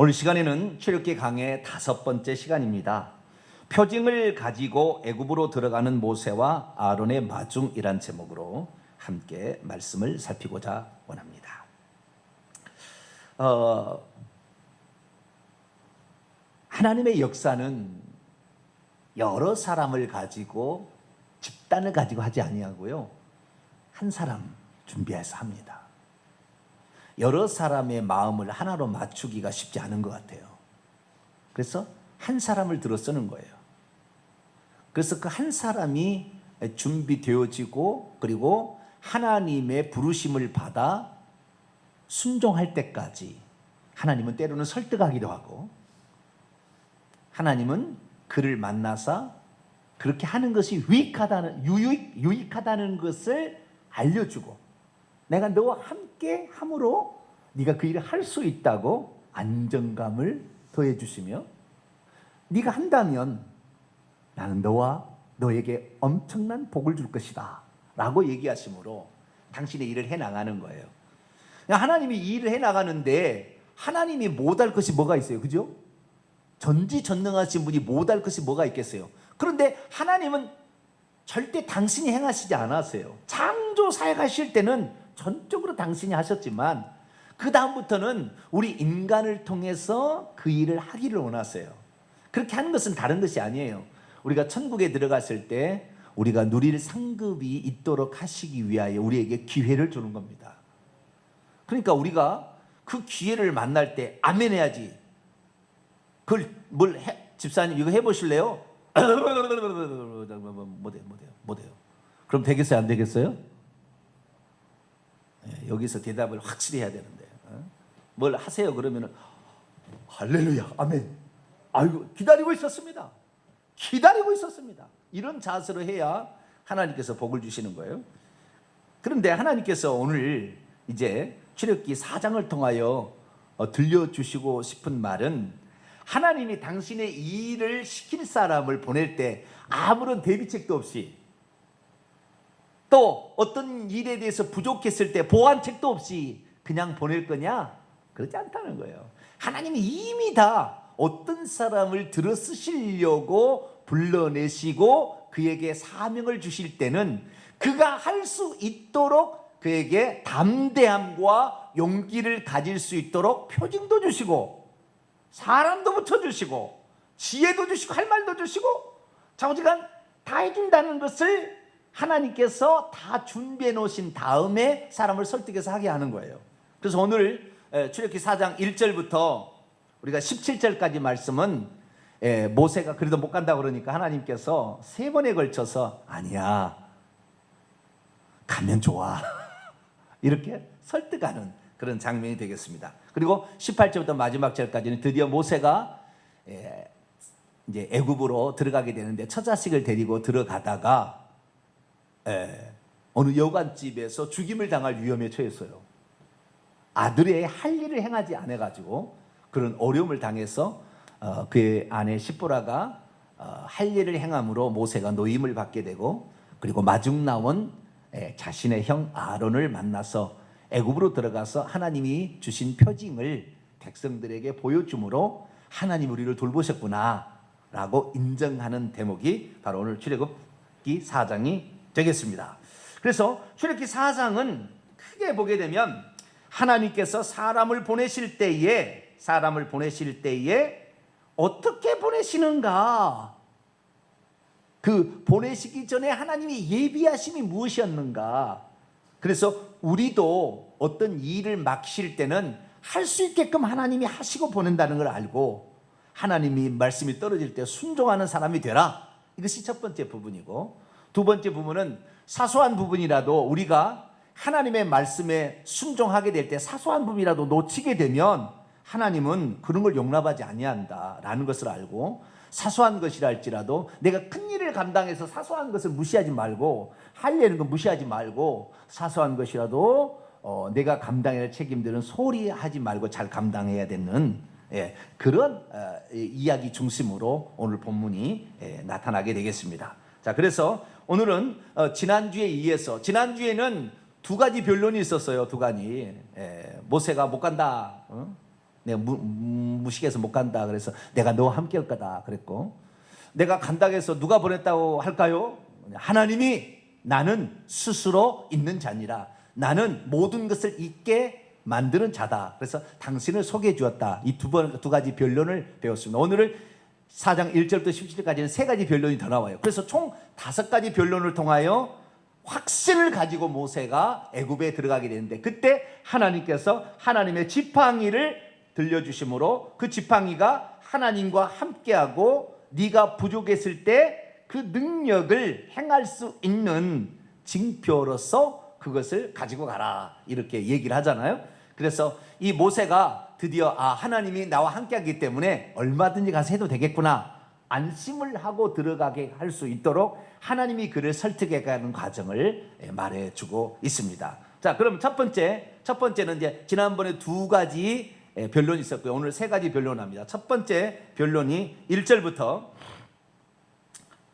오늘 시간에는 출애굽기 강의 5번째 시간입니다. 표징을 가지고 애굽으로 들어가는 모세와 아론의 마중이란 제목으로 함께 말씀을 살피고자 원합니다. 하나님의 역사는 여러 사람을 가지고 집단을 가지고 하지 아니하고요, 한 사람 준비해서 합니다. 여러 사람의 마음을 하나로 맞추기가 쉽지 않은 것 같아요. 그래서 한 사람을 들어 쓰는 거예요. 그래서 그 한 사람이 준비되어지고 그리고 하나님의 부르심을 받아 순종할 때까지 하나님은 때로는 설득하기도 하고, 하나님은 그를 만나서 그렇게 하는 것이 유익하다는 것을 알려주고, 내가 너와 함께 함으로 네가 그 일을 할 수 있다고 안정감을 더해 주시며, 네가 한다면 나는 너에게 엄청난 복을 줄 것이다 라고 얘기하심으로 당신의 일을 해나가는 거예요. 하나님이 이 일을 해나가는데 하나님이 못할 것이 뭐가 있어요? 그죠? 전지전능하신 분이 못할 것이 뭐가 있겠어요? 그런데 하나님은 절대 당신이 행하시지 않았어요. 창조 사역하실 때는 전적으로 당신이 하셨지만 그 다음부터는 우리 인간을 통해서 그 일을 하기를 원하세요. 그렇게 하는 것은 다른 것이 아니에요. 우리가 천국에 들어갔을 때 우리가 누릴 상급이 있도록 하시기 위하여 우리에게 기회를 주는 겁니다. 그러니까 우리가 그 기회를 만날 때 아멘 해야지. 그걸 집사님 이거 해보실래요? 못해요. 그럼 되겠어요? 안 되겠어요? 여기서 대답을 확실히 해야 되는데, 뭘 하세요 그러면은 할렐루야 아멘, 아이고 기다리고 있었습니다. 이런 자세로 해야 하나님께서 복을 주시는 거예요. 그런데 하나님께서 오늘 이제 출애굽기 4장을 통하여 들려주시고 싶은 말은, 하나님이 당신의 일을 시킬 사람을 보낼 때 아무런 대비책도 없이, 또 어떤 일에 대해서 부족했을 때 보완책도 없이 그냥 보낼 거냐? 그렇지 않다는 거예요. 하나님이 이미 다 어떤 사람을 들어 쓰시려고 불러내시고 그에게 사명을 주실 때는 그가 할 수 있도록 그에게 담대함과 용기를 가질 수 있도록 표징도 주시고 사람도 붙여주시고 지혜도 주시고 할 말도 주시고 좌우지간 다 해준다는 것을 하나님께서 다 준비해 놓으신 다음에 사람을 설득해서 하게 하는 거예요. 그래서 오늘 출애굽기 4장 1절부터 우리가 17절까지 말씀은 모세가 그래도 못 간다고 그러니까 하나님께서 3번에 걸쳐서 아니야 가면 좋아 이렇게 설득하는 그런 장면이 되겠습니다. 그리고 18절부터 마지막 절까지는 드디어 모세가 이제 애굽으로 들어가게 되는데 처자식을 데리고 들어가다가 어느 여관집에서 죽임을 당할 위험에 처했어요. 아들의 할 일을 행하지 않아가지고 그런 어려움을 당해서 그의 아내 시보라가 할 일을 행함으로 모세가 노임을 받게 되고, 그리고 마중 나온 자신의 형 아론을 만나서 애굽으로 들어가서 하나님이 주신 표징을 백성들에게 보여줌으로 하나님 우리를 돌보셨구나 라고 인정하는 대목이 바로 오늘 출애굽기 4장이 되겠습니다. 그래서 출애굽기 4장은 크게 보게 되면 하나님께서 사람을 보내실 때에 어떻게 보내시는가, 그 보내시기 전에 하나님이 예비하심이 무엇이었는가, 그래서 우리도 어떤 일을 맡기실 때는 할 수 있게끔 하나님이 하시고 보낸다는 걸 알고 하나님이 말씀이 떨어질 때 순종하는 사람이 되라. 이것이 첫 번째 부분이고, 두 번째 부분은 사소한 부분이라도 우리가 하나님의 말씀에 순종하게 될 때 사소한 부분이라도 놓치게 되면 하나님은 그런 걸 용납하지 아니한다라는 것을 알고, 사소한 것이라 할지라도 내가 큰 일을 감당해서 사소한 것을 무시하지 말고, 하려는 거 무시하지 말고, 사소한 것이라도 내가 감당해야 할 책임들은 소홀히 하지 말고 잘 감당해야 되는 그런 이야기 중심으로 오늘 본문이 나타나게 되겠습니다. 자, 그래서 오늘은 지난주에 이어서, 지난주에는 두 가지 변론이 있었어요. 두 가지. 모세가 못 간다. 내가 무식해서 못 간다. 그래서 내가 너와 함께 할 거다. 그랬고, 내가 간다고 해서 누가 보냈다고 할까요? 하나님이 나는 스스로 있는 자니라. 나는 모든 것을 있게 만드는 자다. 그래서 당신을 소개해 주었다. 이 두 가지 변론을 배웠습니다. 오늘은 4장 1절부터 17절까지는 세 가지 변론이 더 나와요. 그래서 총 5가지 변론을 통하여 확신을 가지고 모세가 애굽에 들어가게 되는데, 그때 하나님께서 하나님의 지팡이를 들려주심으로 그 지팡이가 하나님과 함께하고 네가 부족했을 때 그 능력을 행할 수 있는 징표로서 그것을 가지고 가라, 이렇게 얘기를 하잖아요. 그래서 이 모세가 드디어 하나님이 나와 함께하기 때문에 얼마든지 가서 해도 되겠구나, 안심을 하고 들어가게 할 수 있도록 하나님이 그를 설득해가는 과정을 말해주고 있습니다. 자, 그럼 첫 번째는 이제 지난번에 2가지 변론이 있었고요. 오늘 3가지 변론합니다. 첫 번째 변론이 1절부터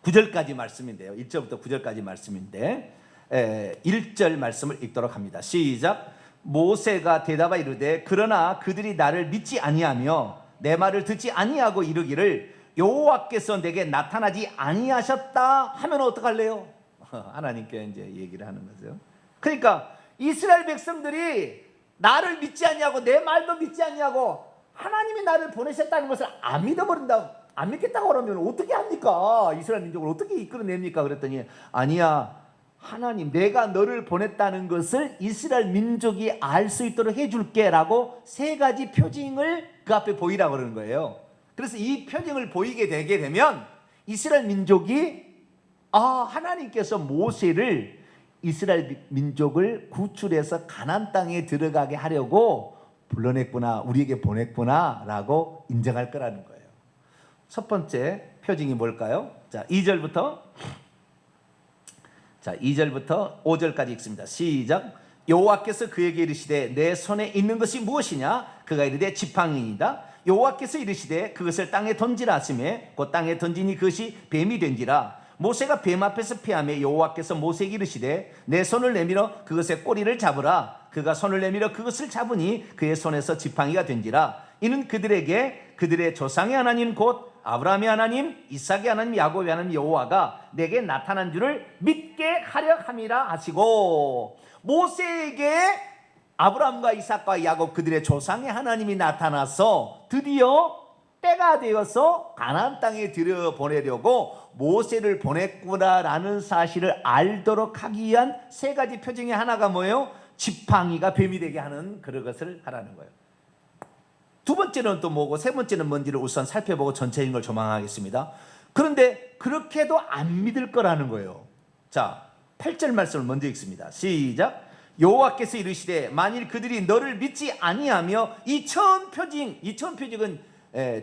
9절까지 말씀인데요. 1절부터 9절까지 말씀인데 1절 말씀을 읽도록 합니다. 시작. 모세가 대답하여 이르되 그러나 그들이 나를 믿지 아니하며 내 말을 듣지 아니하고 이르기를 여호와께서 내게 나타나지 아니하셨다 하면 어떡할래요? 하나님께 이제 얘기를 하는 거죠. 그러니까 이스라엘 백성들이 나를 믿지 아니하고 내 말도 믿지 아니하고 하나님이 나를 보내셨다는 것을 안 믿어버린다, 안 믿겠다고 그러면 어떻게 합니까? 이스라엘 민족을 어떻게 이끌어냅니까? 그랬더니 아니야, 하나님 내가 너를 보냈다는 것을 이스라엘 민족이 알 수 있도록 해줄게 라고 3가지 표징을 그 앞에 보이라고 그러는 거예요. 그래서 이 표징을 보이게 되게 되면 이스라엘 민족이 하나님께서 모세를 이스라엘 민족을 구출해서 가나안 땅에 들어가게 하려고 불러냈구나, 우리에게 보냈구나 라고 인정할 거라는 거예요. 첫 번째 표징이 뭘까요? 자, 2절부터 5절까지 읽습니다. 시작. 여호와께서 그에게 이르시되 내 손에 있는 것이 무엇이냐? 그가 이르되 지팡이이다. 여호와께서 이르시되 그것을 땅에 던지라 하시매 곧 땅에 던지니 그것이 뱀이 된지라. 모세가 뱀 앞에서 피하며 여호와께서 모세에게 이르시되 내 손을 내밀어 그것의 꼬리를 잡으라. 그가 손을 내밀어 그것을 잡으니 그의 손에서 지팡이가 된지라. 이는 그들에게 그들의 조상의 하나님 곧 아브라함의 하나님, 이삭의 하나님, 야곱의 하나님 여호와가 내게 나타난 줄을 믿게 하려 함이라 하시고, 모세에게 아브라함과 이삭과 야곱 그들의 조상의 하나님이 나타나서 드디어 때가 되어서 가나안 땅에 들여보내려고 모세를 보냈구나라는 사실을 알도록 하기 위한 3가지 표징의 하나가 뭐예요? 지팡이가 뱀이 되게 하는 그런 것을 하라는 거예요. 2번째는 또 뭐고 3번째는 뭔지를 우선 살펴보고 전체인 걸 조망하겠습니다. 그런데 그렇게도 안 믿을 거라는 거예요. 자, 8절 말씀을 먼저 읽습니다. 시작. 여호와께서 이르시되 만일 그들이 너를 믿지 아니하며 이 처음 표징은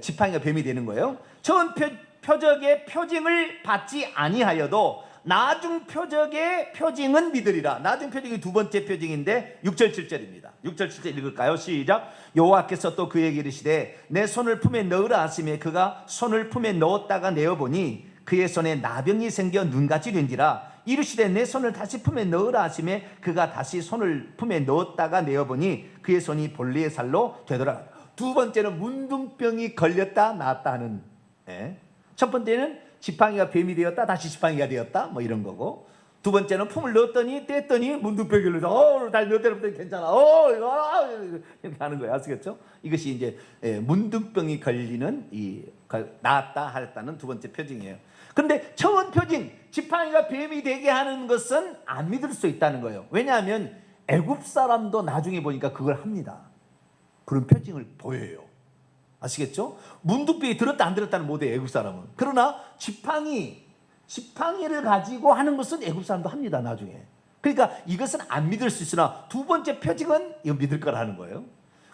지팡이가 뱀이 되는 거예요. 처음 표적의 표징을 받지 아니하여도 나중 표적의 표징은 믿으리라. 나중 표징이 2번째 표징인데 6절 7절입니다. 6절 7절 읽을까요? 시작. 여호와께서 또 그에게 이르시되 내 손을 품에 넣으라 하시매 그가 손을 품에 넣었다가 내어보니 그의 손에 나병이 생겨 눈같이 된지라. 이르시되 내 손을 다시 품에 넣으라 하시매 그가 다시 손을 품에 넣었다가 내어보니 그의 손이 본래의 살로 되더라. 2번째는 문둥병이 걸렸다 나았다 하는, 첫 번째는 지팡이가 뱀이 되었다 다시 지팡이가 되었다 뭐 이런 거고, 2번째는 품을 넣었더니 뗐더니 문둥병이 걸려서 다시 몇 대부터 괜찮아 이렇게 하는 거예요. 아시겠죠? 이것이 이제 문둥병이 걸리는 이 나았다 하였다는 2번째 표징이에요. 그런데 처음 표징 지팡이가 뱀이 되게 하는 것은 안 믿을 수 있다는 거예요. 왜냐하면 애굽 사람도 나중에 보니까 그걸 합니다. 그런 표징을 보여요. 아시겠죠? 문둥병이 들었다 안 들었다는 못해요, 애굽 사람은. 그러나 지팡이를 가지고 하는 것은 애굽 사람도 합니다, 나중에. 그러니까 이것은 안 믿을 수 있으나 2번째 표징은 이거 믿을 거라는 거예요.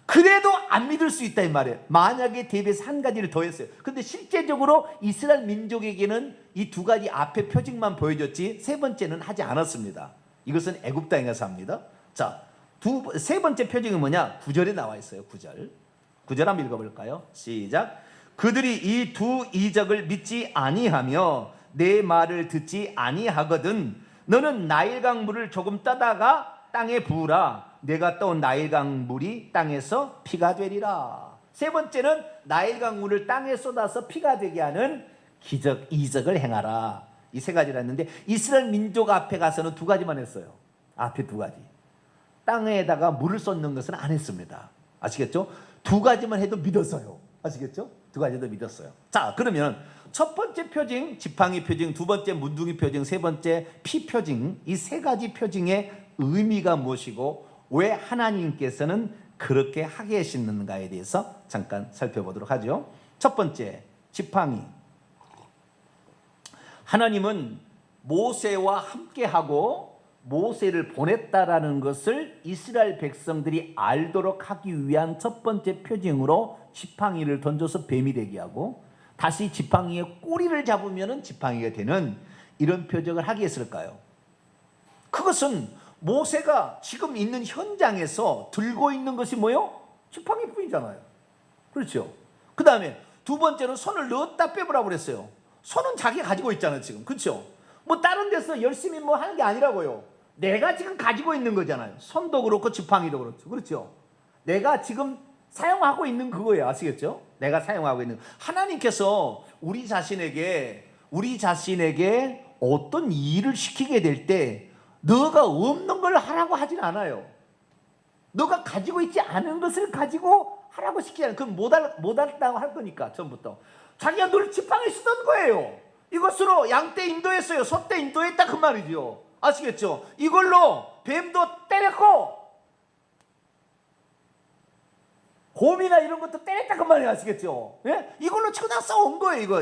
그래도 안 믿을 수 있다 이 말이에요. 만약에 대비해서 한 가지를 더 했어요. 근데 실제적으로 이스라엘 민족에게는 이 2가지 앞에 표징만 보여줬지 3번째는 하지 않았습니다. 이것은 애굽 땅에 가서 합니다. 자, 3번째 표징은 뭐냐? 9절에 나와 있어요. 9절 한번 읽어볼까요? 시작. 그들이 이 2 이적을 믿지 아니하며 내 말을 듣지 아니하거든 너는 나일강 물을 조금 떠다가 땅에 부으라. 내가 떠온 나일강 물이 땅에서 피가 되리라. 세 번째는 나일 강물을 땅에 쏟아서 피가 되게 하는 기적, 이적을 행하라. 이 세 가지를 했는데 이스라엘 민족 앞에 가서는 두 가지만 했어요. 앞에 두 가지. 땅에다가 물을 쏟는 것은 안 했습니다. 아시겠죠? 두 가지만 해도 믿었어요. 아시겠죠? 두 가지도 믿었어요. 자, 그러면 첫 번째 표징, 지팡이 표징, 두 번째 문둥이 표징, 세 번째 피 표징, 이 세 가지 표징의 의미가 무엇이고 왜 하나님께서는 그렇게 하게 하시는가에 대해서 잠깐 살펴보도록 하죠. 첫 번째, 지팡이. 하나님은 모세와 함께하고 모세를 보냈다라는 것을 이스라엘 백성들이 알도록 하기 위한 첫 번째 표징으로 지팡이를 던져서 뱀이 되게 하고 다시 지팡이의 꼬리를 잡으면 지팡이가 되는 이런 표적을 하게 했을까요? 그것은 모세가 지금 있는 현장에서 들고 있는 것이 뭐요? 지팡이뿐이잖아요. 그렇죠? 그 다음에 두 번째는 손을 넣었다 빼보라고 그랬어요. 손은 자기가 가지고 있잖아요 지금. 그렇죠? 뭐 다른 데서 열심히 뭐 하는 게 아니라고요. 내가 지금 가지고 있는 거잖아요. 손도 그렇고 지팡이도 그렇죠. 그렇죠? 내가 지금 사용하고 있는 그거예요. 아시겠죠? 내가 사용하고 있는. 하나님께서 우리 자신에게 어떤 일을 시키게 될 때 너가 없는 걸 하라고 하진 않아요. 너가 가지고 있지 않은 것을 가지고 하라고 시키지 않아요. 그럼 못한다고 할 거니까 처음부터. 자기가 늘 지팡이 쓰던 거예요. 이것으로 양떼 인도했어요. 소떼 인도했다 그 말이죠. 아시겠죠? 이걸로 뱀도 때렸고 곰이나 이런 것도 때렸다 그 말이에요. 아시겠죠? 예? 이걸로 치고 다 싸운 거예요. 이거